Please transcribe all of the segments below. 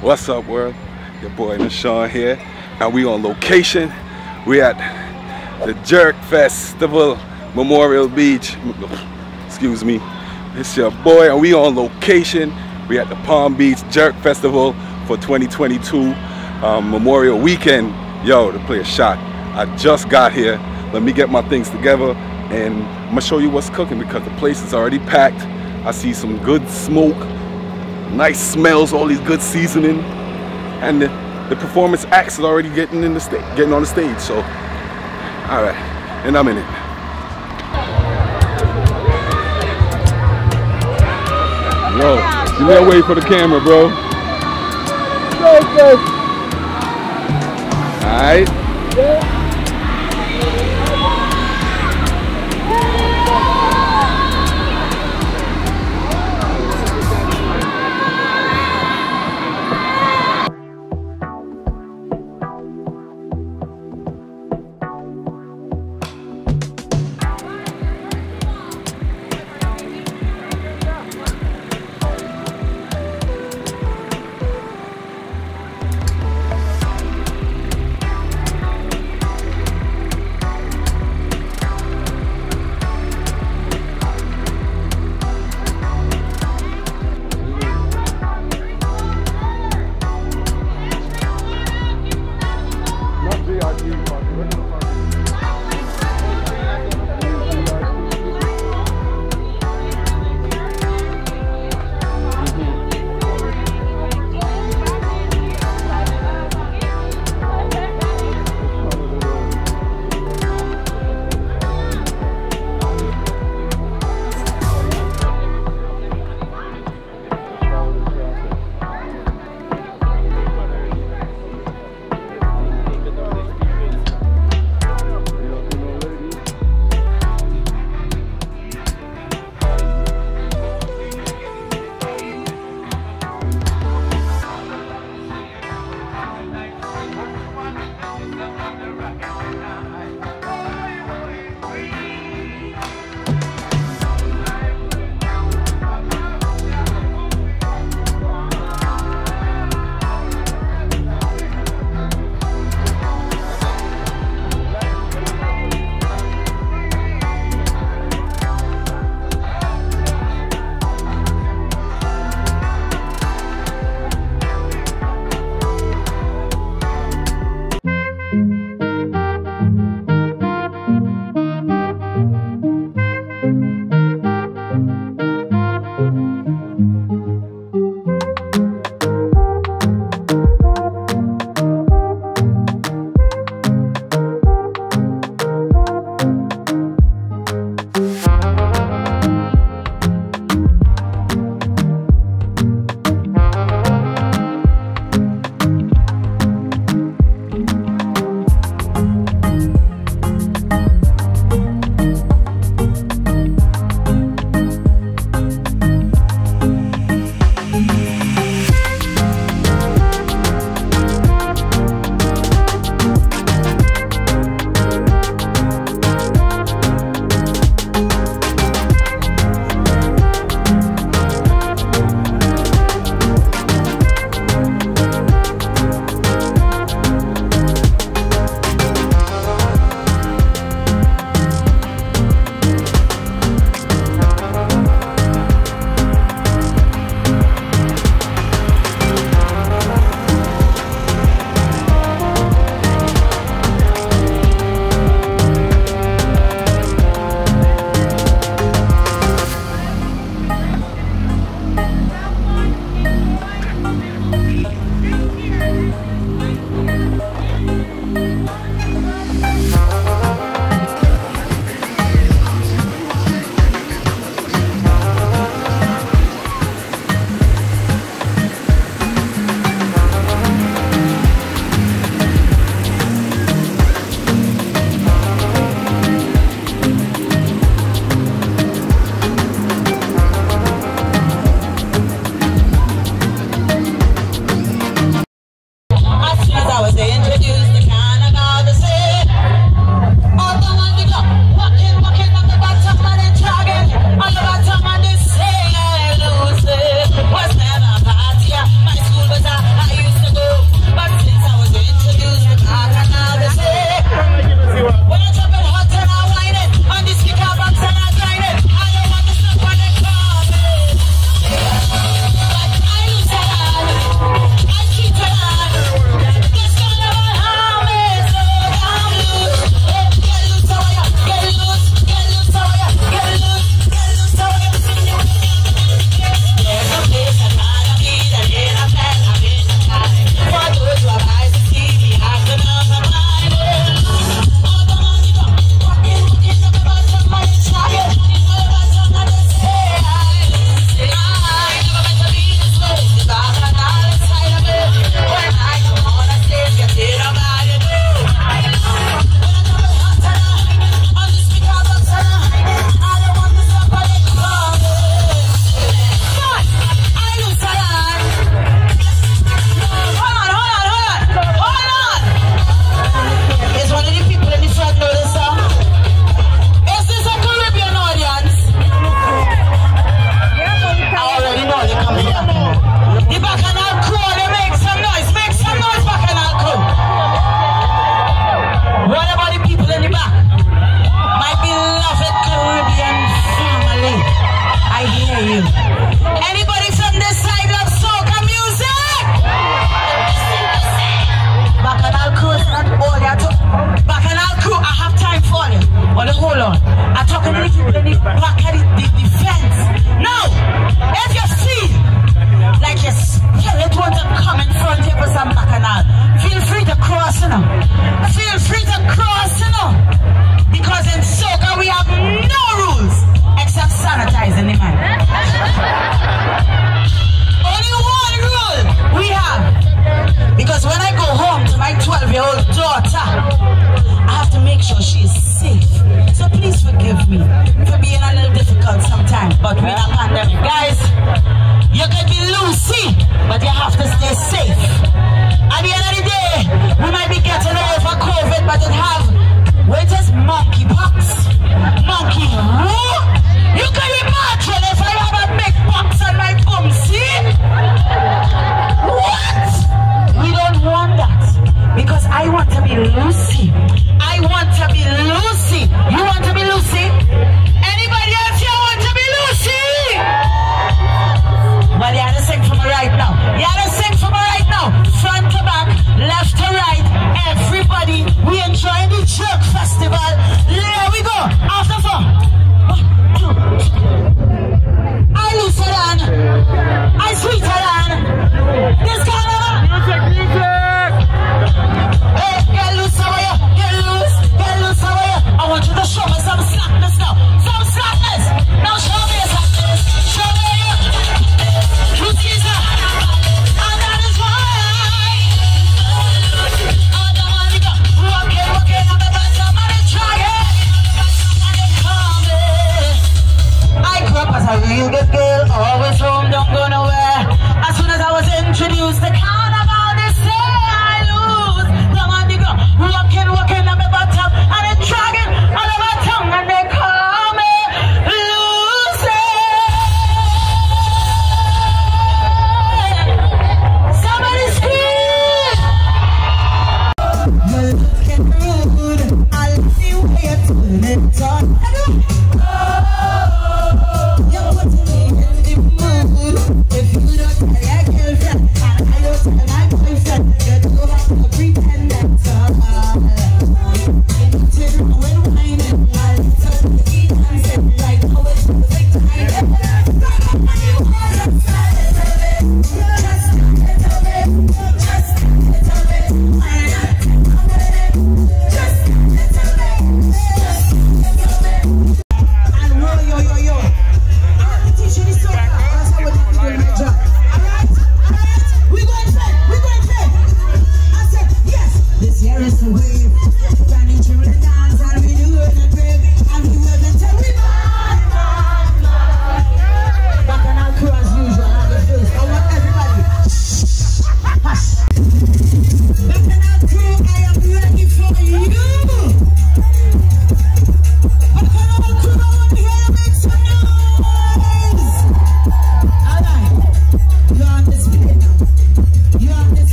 What's up, world? Your boy Sean here, and we on location. We at the Jerk Festival, Memorial Beach. Excuse me. It's your boy, and we on location. We at the Palm Beach Jerk Festival for 2022 Memorial Weekend. Yo, to play a shot. I just got here. Let me get my things together, and I'm gonna show you what's cooking because the place is already packed. I see some good smoke, nice smells, all these good seasoning, and the performance acts is already getting on the stage. So, all right, and I'm in it. Yo, you gotta wait for the camera, bro. All right.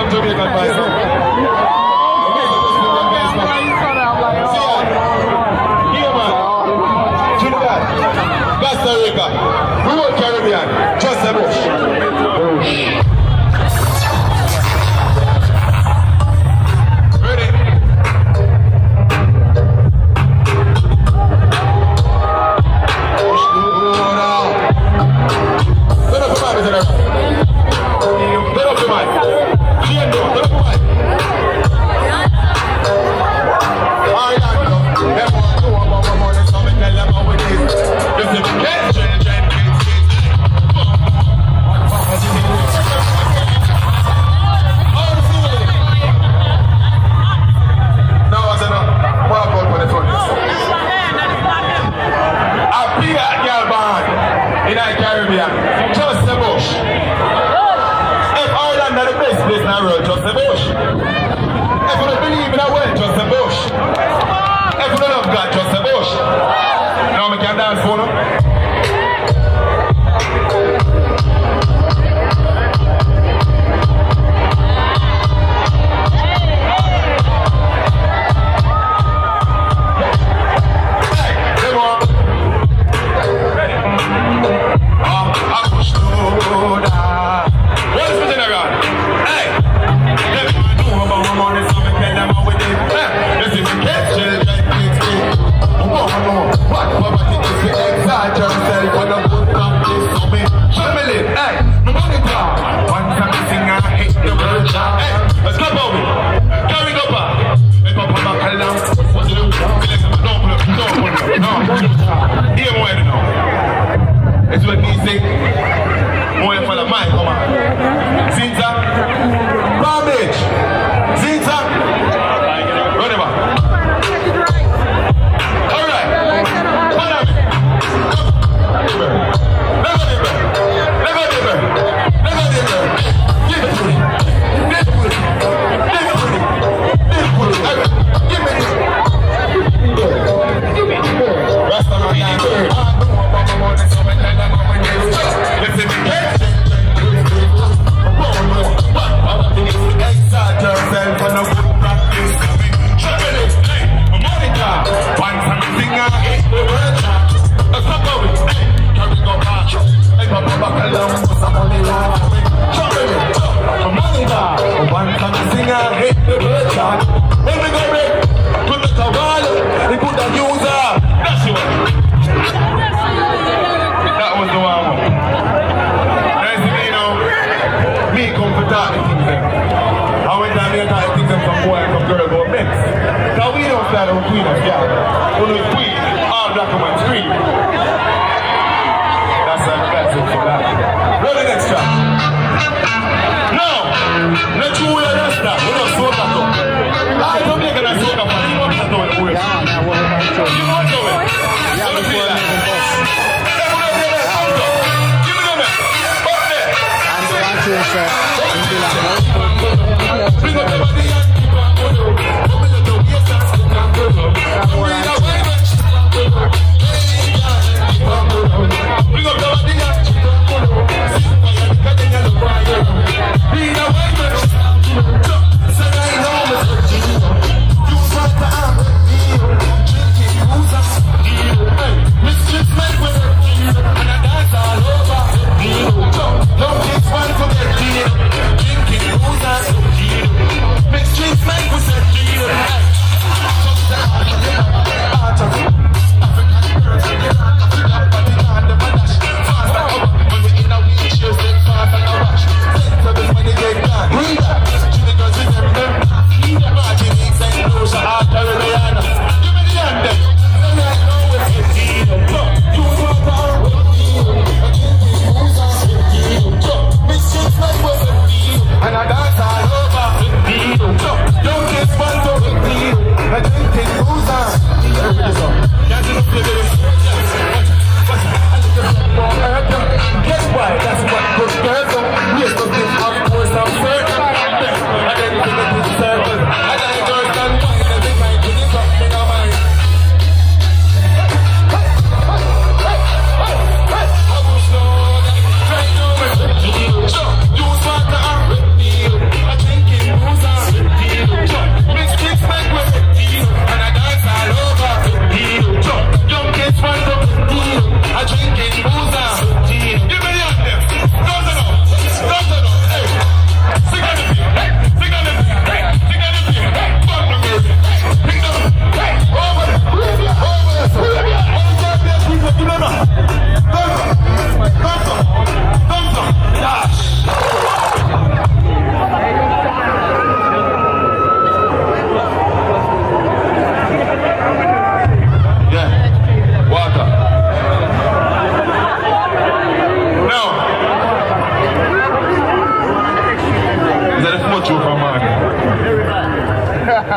up Jamaican boys. Costa Rica, we want Caribbean, just a bush. Ready? Turn up the mic, Mr. Turn up the mic. Turn up the mic.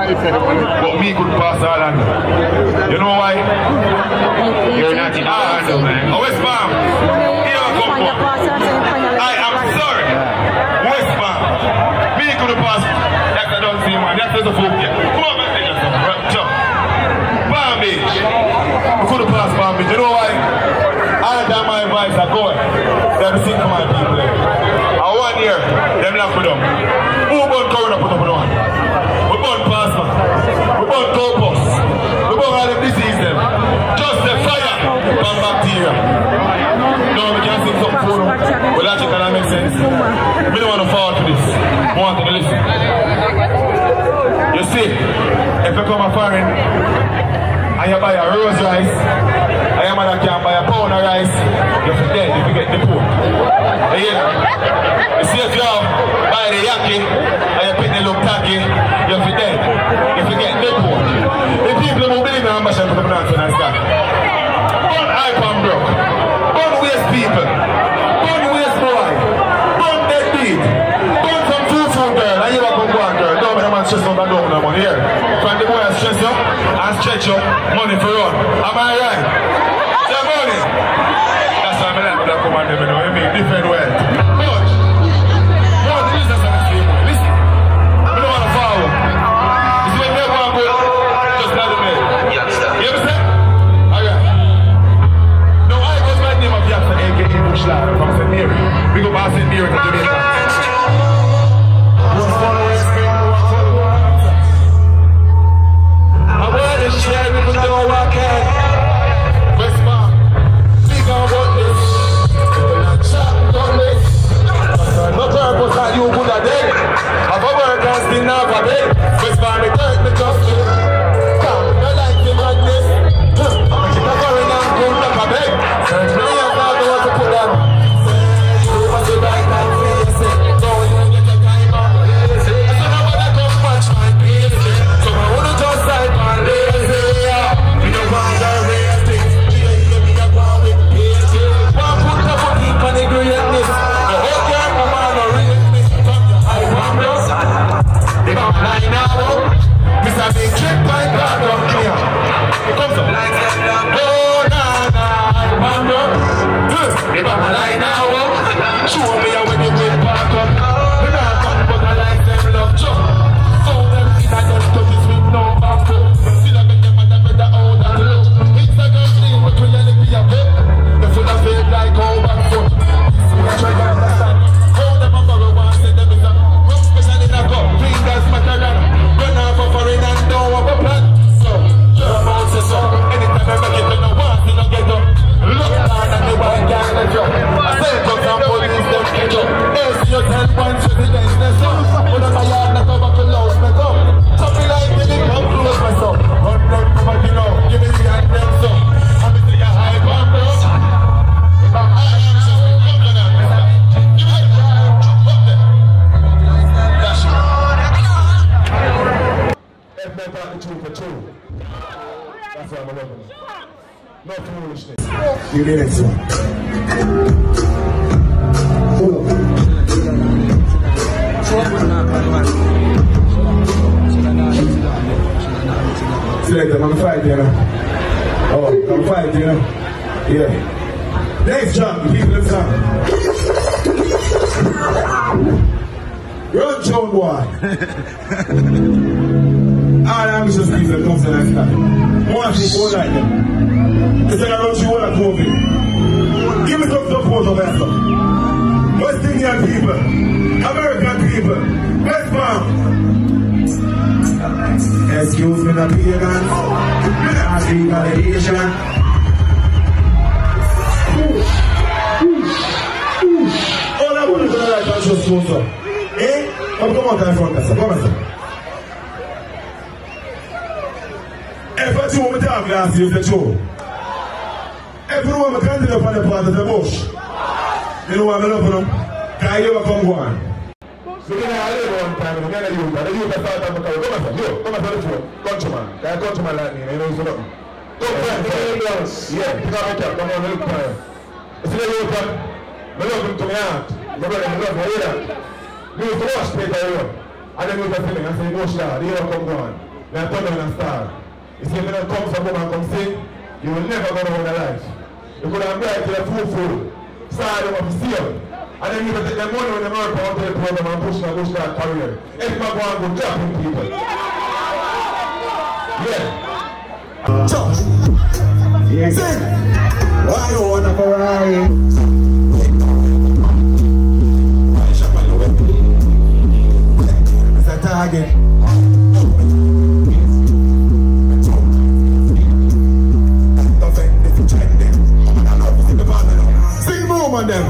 But me could pass all on. You know why? You're not in Orlando, man. Oh, West Palm. Here I come from. I am sorry. West Palm. Me could have passed. That's I don't see, man. That's the folk here. Come on, man. Jump. Palm Beach. We could have passed Palm Beach. You know why? All that my vibes are going. They're the same for my people. And 1 year, them lock me down. Who born Corona put up on? We born Pastor. We born Topos. We born all them disease them. Just the fire from bacteria. No, we can't sing something for them. Well, logic that makes sense. We don't want to fall to this. We want to listen. You see, if you come a foreign, and you buy a rose rice, and your mother can't buy a pound of rice, you're dead if you get the poor. You see if you buy the yaki, and you pick the look tacky, you're dead if you get the poor. The people who believe in ambition for the pronounce nice guy. Burn hype and broke. Burn waste people. Burn waste boy. Burn dead beat. Burn some food girl, and you are going to go on girl. Don't make a man stress out and don't have money here. Find the boy and stress up and stretch up money for run. Am I right? The money. That's why I like that come on them, you know, I mean, different way. But, listen to the same way. Listen. I don't want to follow. You see when they want to go, just let them in. Yaksta. You understand? Alright. No, I was my name of Yaksta, aka Bushland, from St. Mary. We go by St. Mary to Jamaica. Share people don't walk in. West Palm, speak about this. People not chat on this. No purpose that you would have done. Have a work and still not have it. West Palm, me turn me justice. Come, you like the madness. I'm a foreign and come back a beg. Search me and I don't want to put down. You must be right now for yourself. Don't even get your time on. I said nobody come match my peace. So I want to just side my leg. You did it, son. Selector, I'm fighting, you know. Oh, I'm fighting, you know. Yeah. Next jump, the people in town. Run, Cham boy. All ambitious people come to that time. More people like them. It's like I don't you want to COVID. Give me some support of that stuff. West Indian people, American people, West Palm. Excuse me, the pagans. I see validation. All I want to do is like conscious sponsor. Eh? Come on, time front, sir. Come on, sir. If you want me to have glass, use the show. If you want me to continue upon the part of the bush, you know what I'm looking for them? Can you ever come go on? So we have a little one time, we have a youth, and the youth start to come on, sir. Come on, sir. Countryman. Can I countryman like me? You know what's up? Come on, sir. Yeah, pick up my cap. Come on, look for him. You see the youth, man? I love him to my heart. My brother, I love him. You used to wash paper, you know. And then you were feeling, I said, wash that. You know, come on. Now turn on and start. You see, if you don't come from home and come sing, you will never go down the life. You could have right to the full. Start them up to see them. And then you can take the money when they work out to the program and push that career. If not go and go clapping people. Yeah. Sing! Why you want a Ferrari? It's a target. Sing boom on them.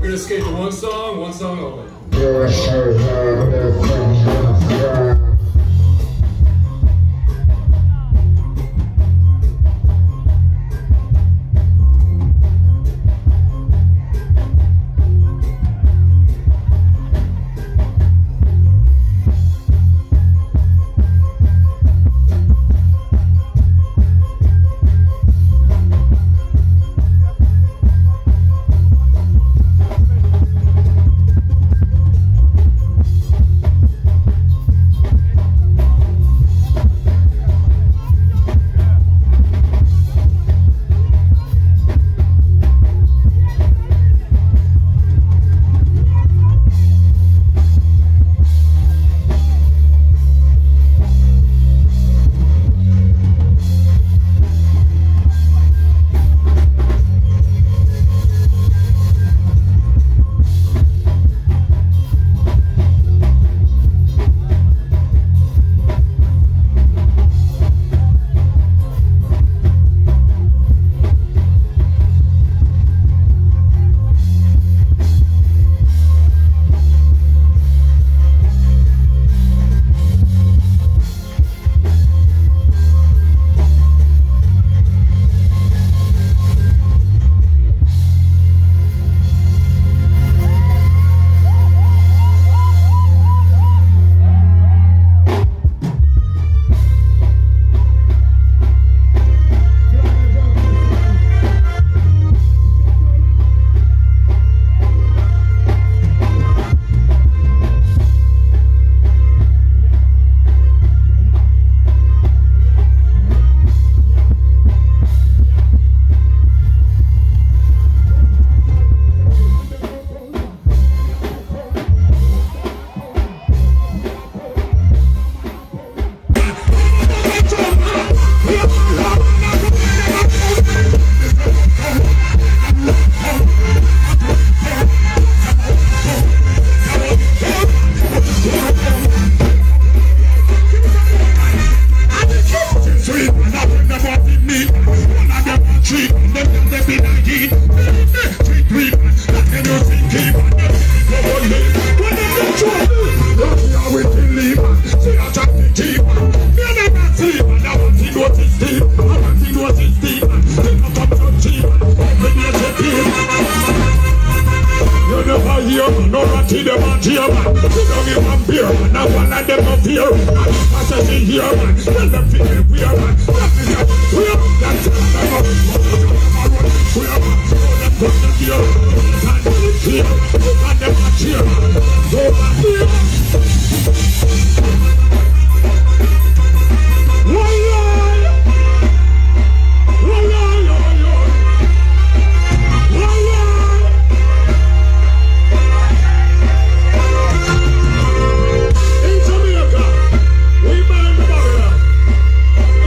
We're gonna skate to one song only.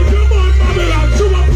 If you born Babylon,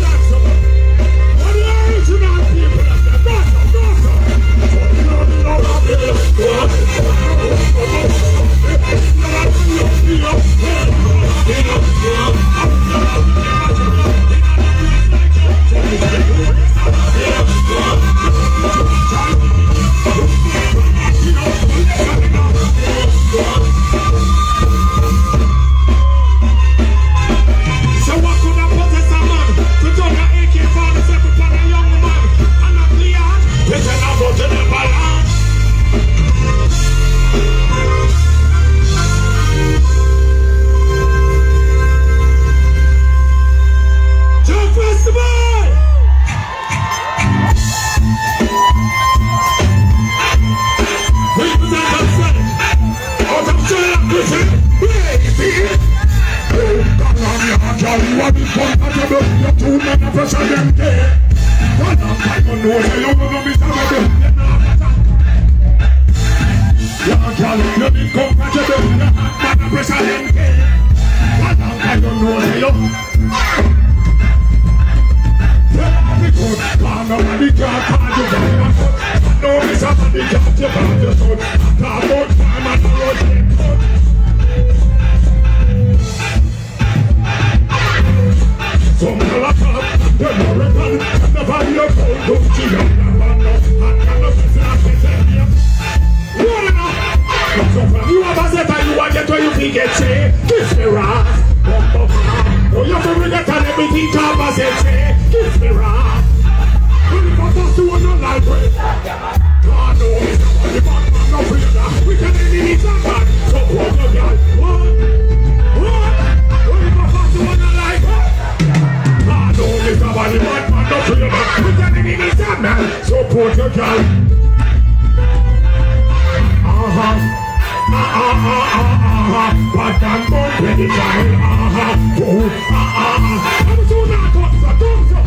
know that you gonna be somebody. Young girl, you need compatible. You have man pressure and pain. I don't know that you. Nobody can't call you down. No, somebody can't take out your son. Talk about time and the road. Some of the laptop, the American, and the body of gold, don't you know that man no, and the person has been saying here. What enough? So from you have a set and you want to get where you think it's say, kiss me ras. Oh, you have to bring it and everything come as it say, kiss me ras. When you come to one life, God knows the bad man no freedom. We can only need some man. So hold your girl. What? When you come to one life, God knows the bad man no freedom. We can only need some man. So hold your girl. But I'm not ready to I'm so not going to do so.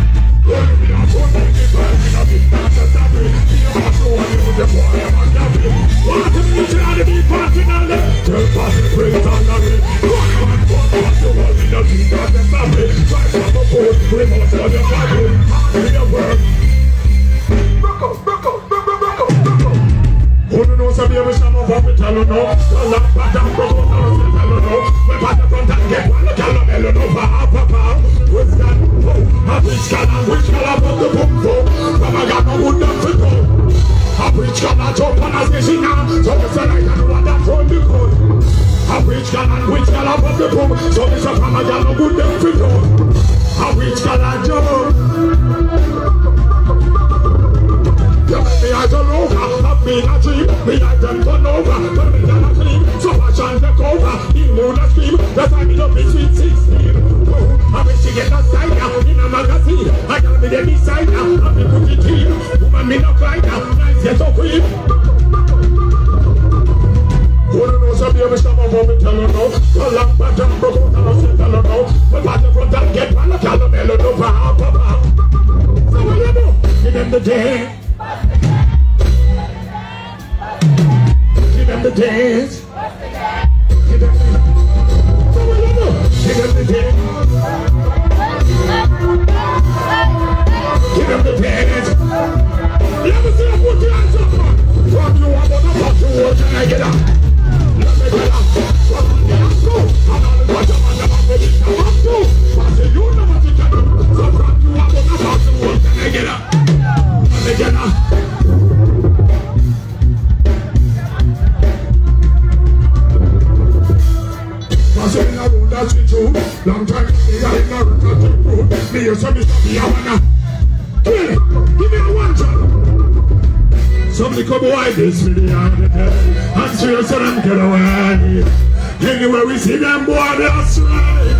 Anywhere we see them, boy, they're straight.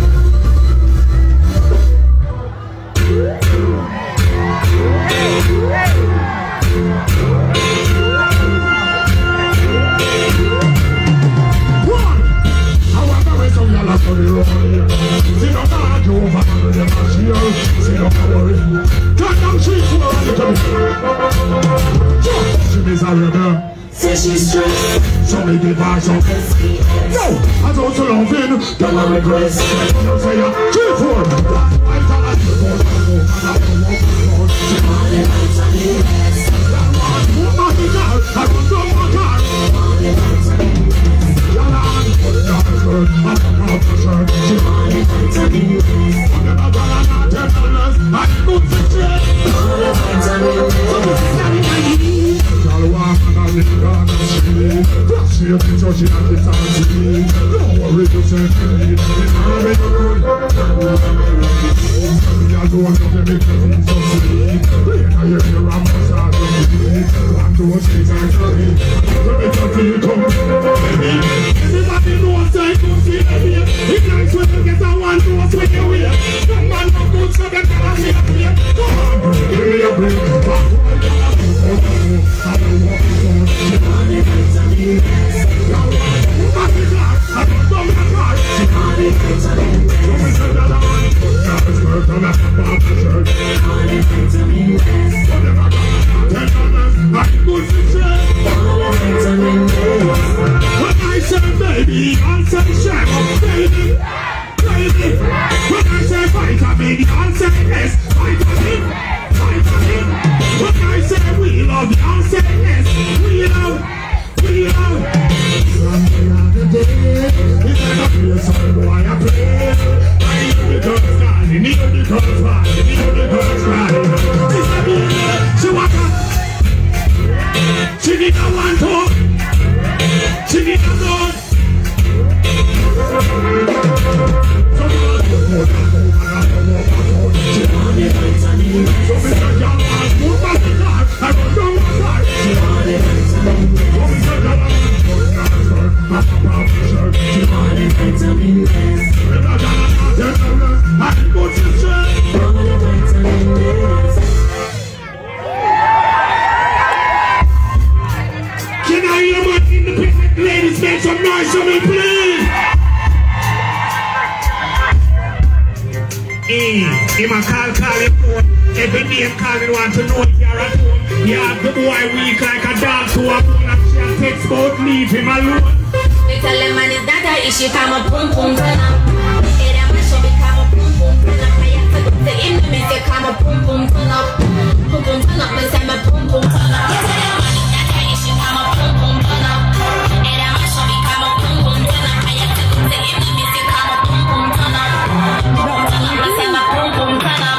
She's stressed, so me give her some. No, I don't so long in. Don't want regrets. Don't say a 3-4. I tell her 3-4. Beyonce share up crazy. Crazy. When I say vitamin, Beyonce yes. Vitamin. Vitamin. When I say we love Beyonce yes. We love. We love. It's like a real song boy I play. I hear the girls crying, hear the girls crying, hear the girls crying. It's a baby, she walk up. She need a one talk. She need a dog. Can I hear my independent ladies make some noise for me, please? Him a call him phone. Every name calling want to know if you're at home. You have the boy weak like a dog to a bone. And she a text about leave him alone. We tell him man it's not a issue, come a boom boom turn up. It a mash up, become a boom boom turn up. I have to go to him to me say come a boom boom turn up. Boom boom turn up, me say my boom boom turn up. We tell him man it's not a issue, come a boom boom turn up. It a mash up, become a boom boom turn up. I have to go to him to me say come a boom boom turn up. Boom boom turn up, me say my boom boom turn up.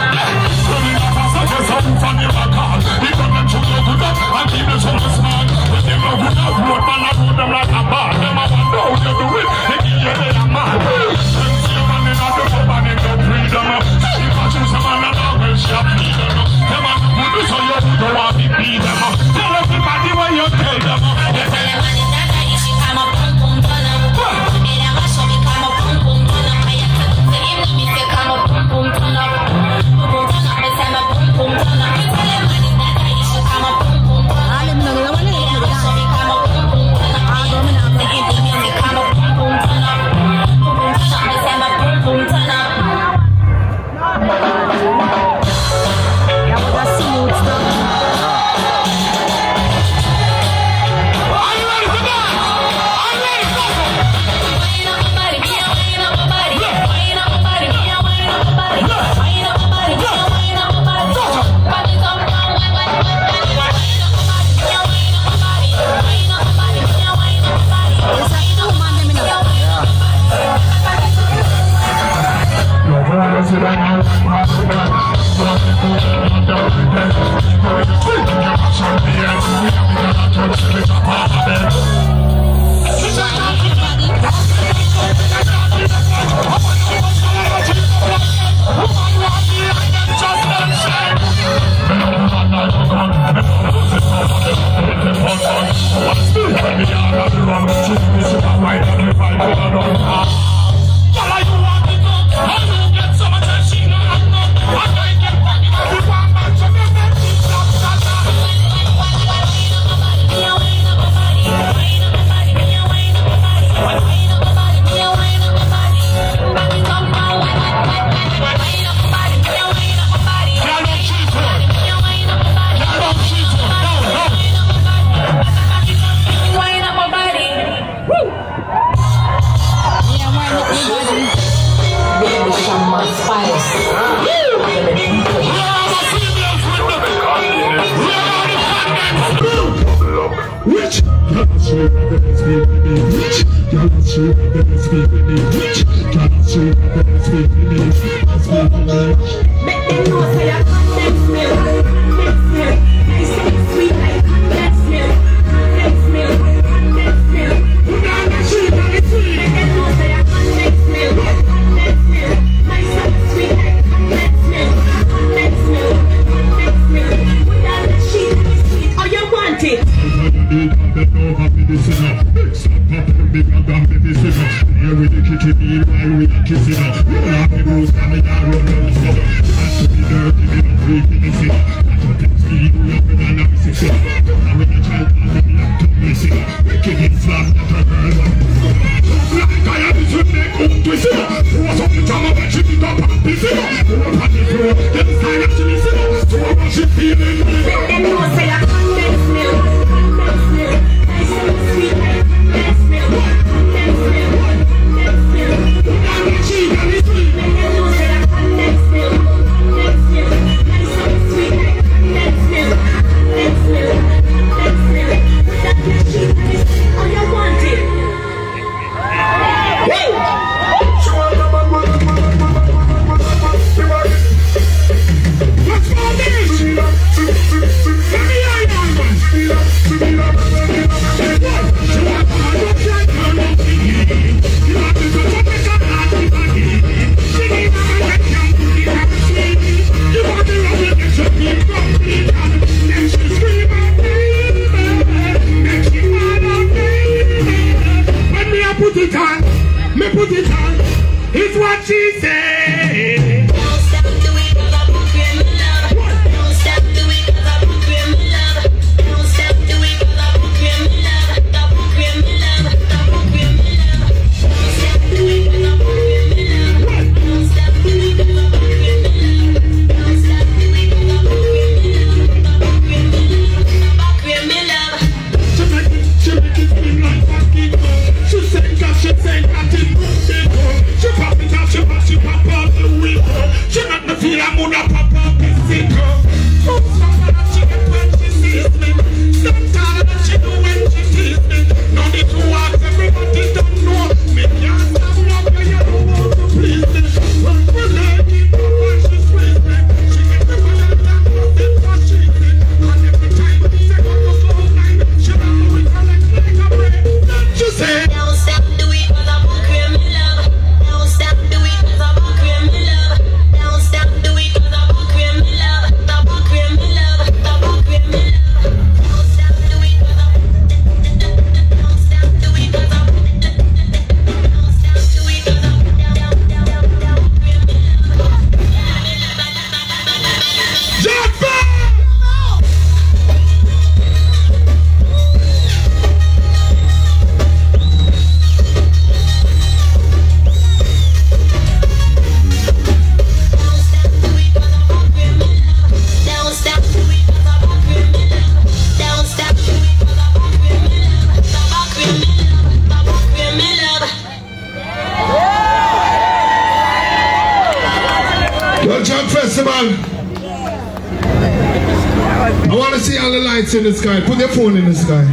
I want to see all the lights in the sky. Put your phone in the sky.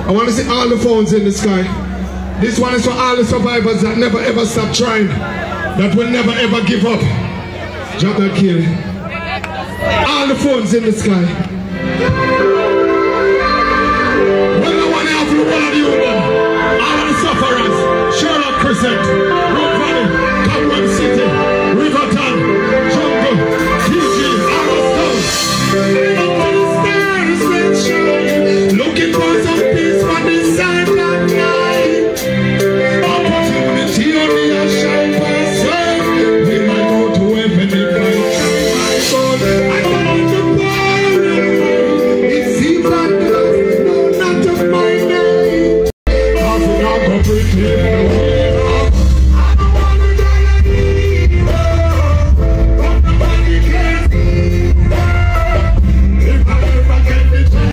I want to see all the phones in the sky. This one is for all the survivors that never ever stop trying, that will never ever give up. Drop that kill. All the phones in the sky. Well, I want to have you, one of you, all of the sufferers. Sherlock Crescent, Rock Valley, Cumberland City, Riverton, Jungle, TG, Arrowstone. Looking for some peace for this side of night. Opportunity only a shine person. We might go to heaven if I try my soul. I don't need to borrow. It seems like no, not of my name. Nothing I'll go pretend. I don't want to die like me. But nobody can see. If I ever get the chance.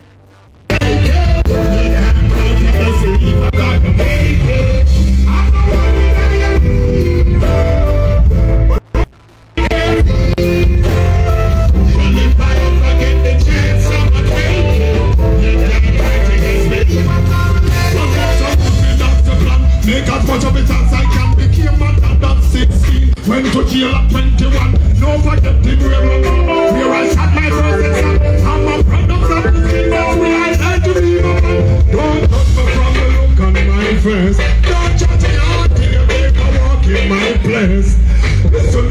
Make as much of it as I can. Became a dad at 16. Went to jail at 21. No forgetting where I shot my first exam. I'm a product of the skin. That's where I had to be a man. Don't judge me from the look on my face. Don't judge me until you make a walk in my place. Listen,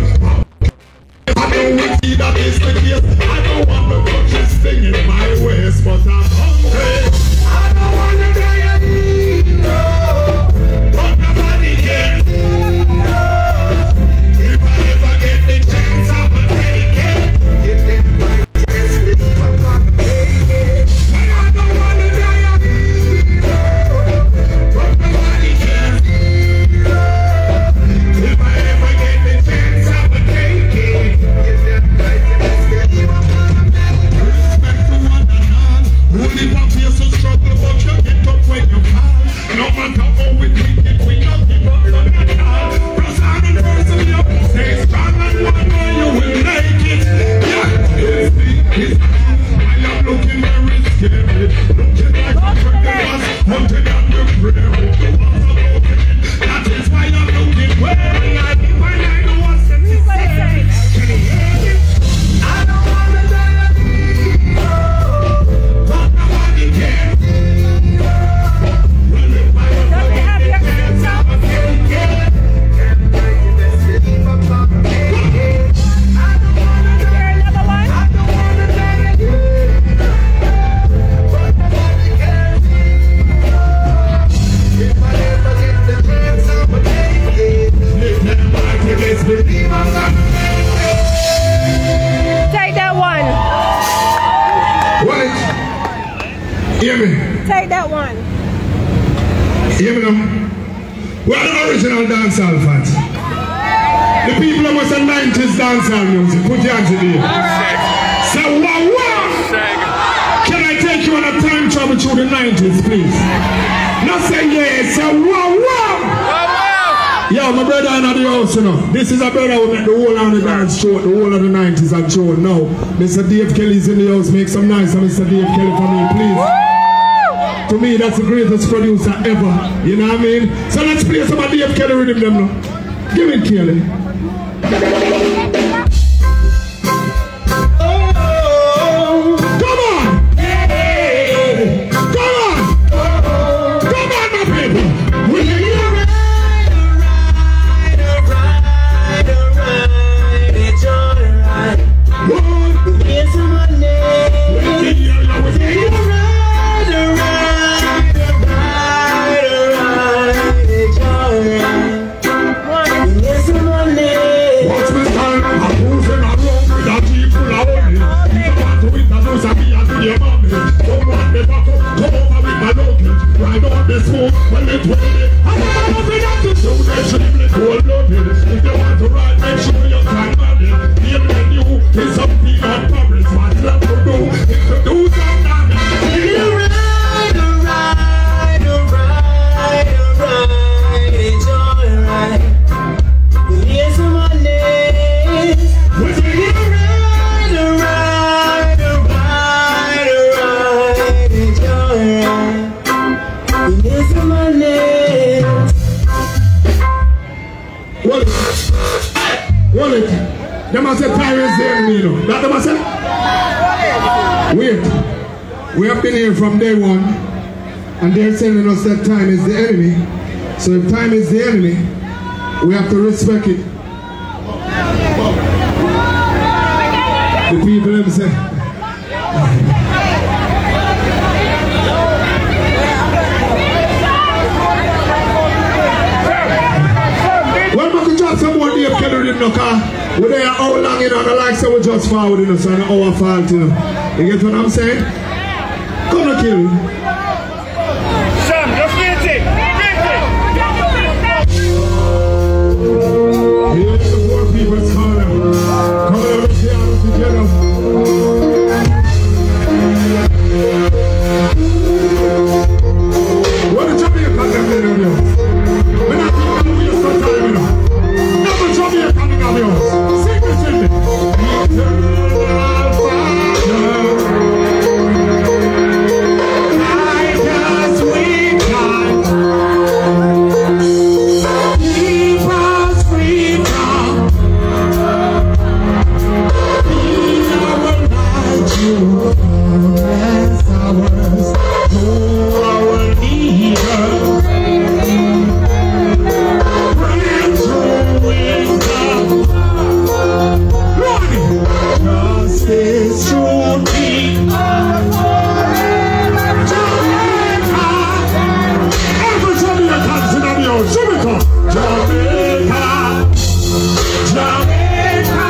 I know we see that is the case. I don't want to touch this thing in my waist, but I'm hungry. I don't want to die at no. But nobody cares. If I ever get the chance, I will take it. If they might test me, I'm gonna take it. But I don't want to die at but nobody cares. If I ever get the chance, I will take it. If they might test me, I'm gonna take it. Respect to one another. Who live up here so struggle, but you get up when you fall. No matter how we think it, we don't give up on it all. Trust and persevere, stay strong and one day you will make it. Yeah, it's me, it's me. I am looking very scary. Looking like a pregnant hunted on the prairie. The walls are broken. That is why I'm looking well. I think when I know what's the mistake. Can you hear it? I don't want to die at but nobody cares. Take that one. Wait. Hear me. Take that one. Hear me now. We are the original dancehall fans. The people of us are 90s dancehall music. Put your hands in the air. Say wow wow. Can I take you on a time travel through the 90s, please? Not say yeah, say wow wow. Yo, my brother in the house, you know. This is a brother who make the whole of the dance show, the whole of the 90s and show. Now, Mr. Dave Kelly's in the house. Make some noise for Mr. Dave Kelly for me, please. To me, that's the greatest producer ever. You know what I mean? So let's play some of Dave Kelly rhythm them now. Give it Kelly. Come on! Hey! Come on! Come on, my people! Will you it's alright. Here's my name. It's alright. It's my name. What's my time? know. That them I say? Wait. We have been here from day one, and they're telling us that time is the enemy. So if time is the enemy, we have to respect it. The people them say. Well, we could drop some more Dave Kennedy in the car. We're there how long, you know, the likes that we just forward, you know, so I know our fault, you know. You get what I'm saying? Come on, kill me. Cham, just beat it! Here the poor people's corner. Come on, let's hear us together. What the Jamaican them in on you? We're not thinking we just got time, you know. Never Jamaican in on you. Sing it to me. Eternal Father, guide us with God. Keep us free from being our light, you bless ours, to our leaders. Justice should be Jamaica. Every Jamaican's in the house. Jamaica. Jamaica. Jamaica.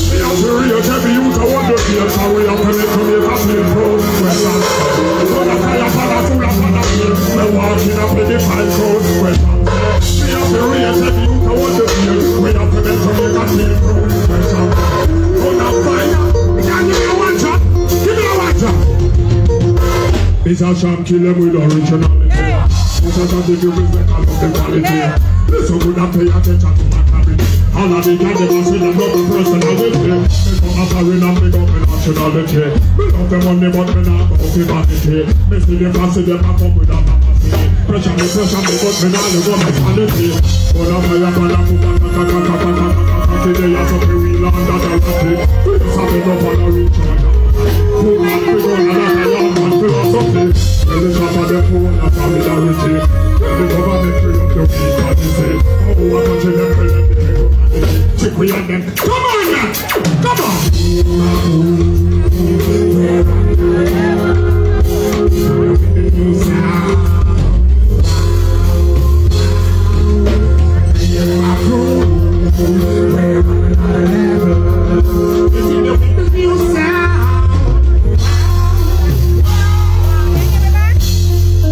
We have to reach every youth. I wonder if you how we have to make Jamaica feel proud and well. So the fire for the full of the field. We're walking up the define code. We have to raise every youth. I want to feel. We have to make Jamaica feel proud and well. Go down fire. Give me a one shot. Give me a one shot. It's a Cham kill them with originality. It's a Cham give you respect and love the quality. Listen good and pay attention to my cabinet. All of the guys them say them love the personality. They come a foreign and they come with nationality. We love them money but we not about the vanity. Me see them fancy them and come with a capacity. Pressure me but me not the mentality. But I'm fire for the food today I saw the real and that I got it. We just have enough on the reach on that. Who not be going and I am man philosophy. When the top of the phone and solidarity. When the government free up your feet and you say, oh I want you to free them. Check we on them. Come on now! Come on!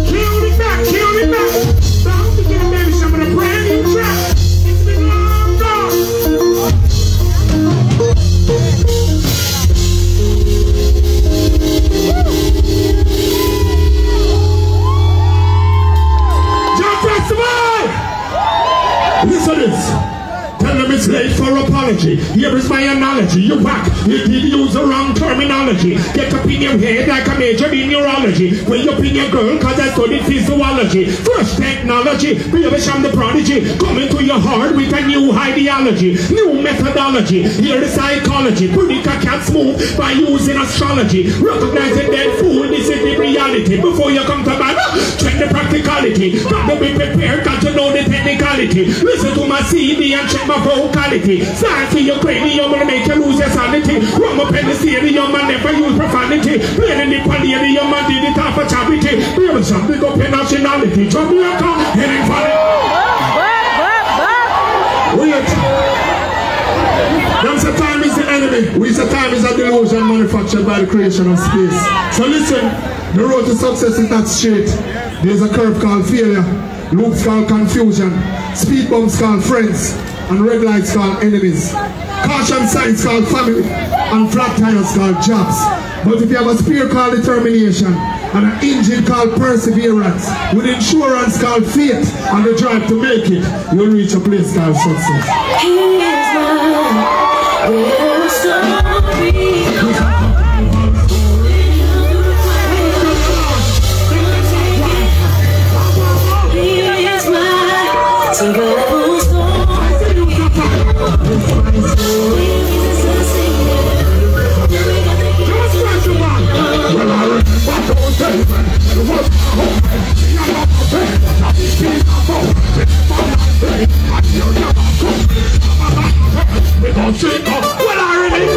Kill it back! Kill it back! Don't forget maybe some of the brand new track. It's been long gone. Jump Festival! Listen to this. Tell them it's late for apology. Here is my analogy. You whack. You did use the wrong terminology. Get up in your head like a major in neurology. Way up in your girl cause I studied physiology. Fresh technology. Baby Cham the prodigy. Coming to your heart with a new ideology. New methodology. Hear the psychology. Predict a cat's move by using astrology. Recognize the dead fool. This is the reality. Before you come to man, check the practicality. Got to be prepared. Got to know the technicality. Listen to my CD and check my vocality. Start to your cranium and make you lose your sanity. Rum up in the stadium and never use profanity. Playing the palladium and did it off for charity. Baby Cham big up your nationality. Jamaica, heading for it. Wait. Them say time is the enemy. We say time is a delusion manufactured by the creation of space. So listen, the road to success is not straight. There's a curve called failure, loops called confusion, speed bumps called friends, and red lights called enemies. Caution signs called family, and flat tires called jobs. But if you have a spear called determination, and an engine called perseverance, with insurance called faith, and the drive to make it, you'll reach a place called success. Here's my little story. Here's my Survival story. My story is a singer. We got the keys. Well, I remember those days when it was open. See, I'm not a fan, but I'll be seen up on it. I'm not saying, I feel never come. We don't see no. Well, I really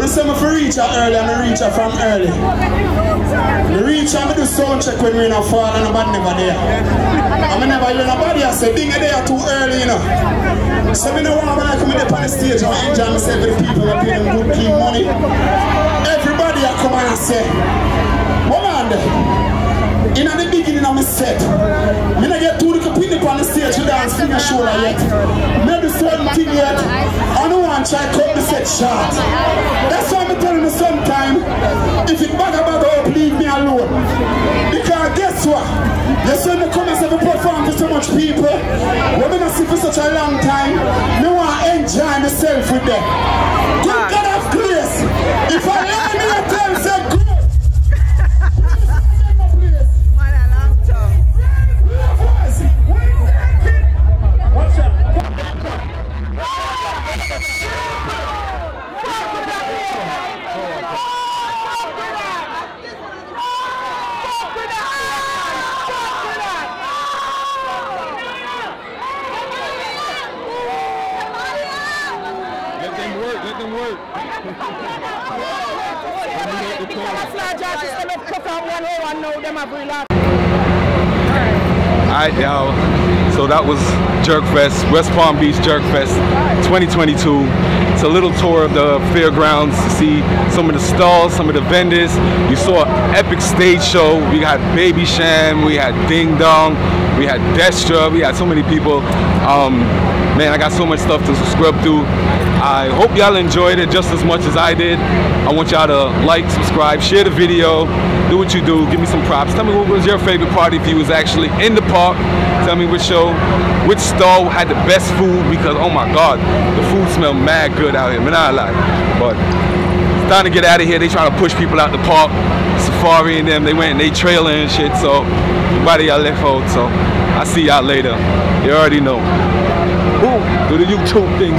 say I reach her early and I reach her from early. I reach her, I do sound check when we're in a fall and nobody never there. I never hear nobody I say, ding a day too early, you know. So I know when I come in up on the stage and enjoy myself with the people who pay them good clean money. Everybody I come and say, hold on there. In the beginning of my set, I don't get too little pin up on the stage to dance in my shoulder yet. Maybe certain thing yet. I don't want to try to cut the set short. That's why I'm telling you sometime, if it bag up, leave me alone. Because guess what? You see me come and say we perform for so much people. We've been see for such a long time. I want to enjoy myself with them. Good God of grace. If I learn me a tell, say good. Alright, y'all. So that was Jerk Fest, West Palm Beach Jerk Fest 2022. It's a little tour of the fairgrounds to see some of the stalls, some of the vendors. You saw an epic stage show. We had Baby Cham, we had Ding Dong, we had Destra, we had so many people. Man, I got so much stuff to scrub through. I hope y'all enjoyed it just as much as I did. I want y'all to like, subscribe, share the video, do what you do, give me some props. Tell me what was your favorite part if you was actually in the park. Tell me which show, which stall had the best food, because oh my God, the food smelled mad good out here, man, I lie. But it's time to get out of here. They trying to push people out the park. Safari and them, they went and they trailing and shit, so everybody y'all left out, so I'll see y'all later. You already know. Ooh, do the YouTube thing.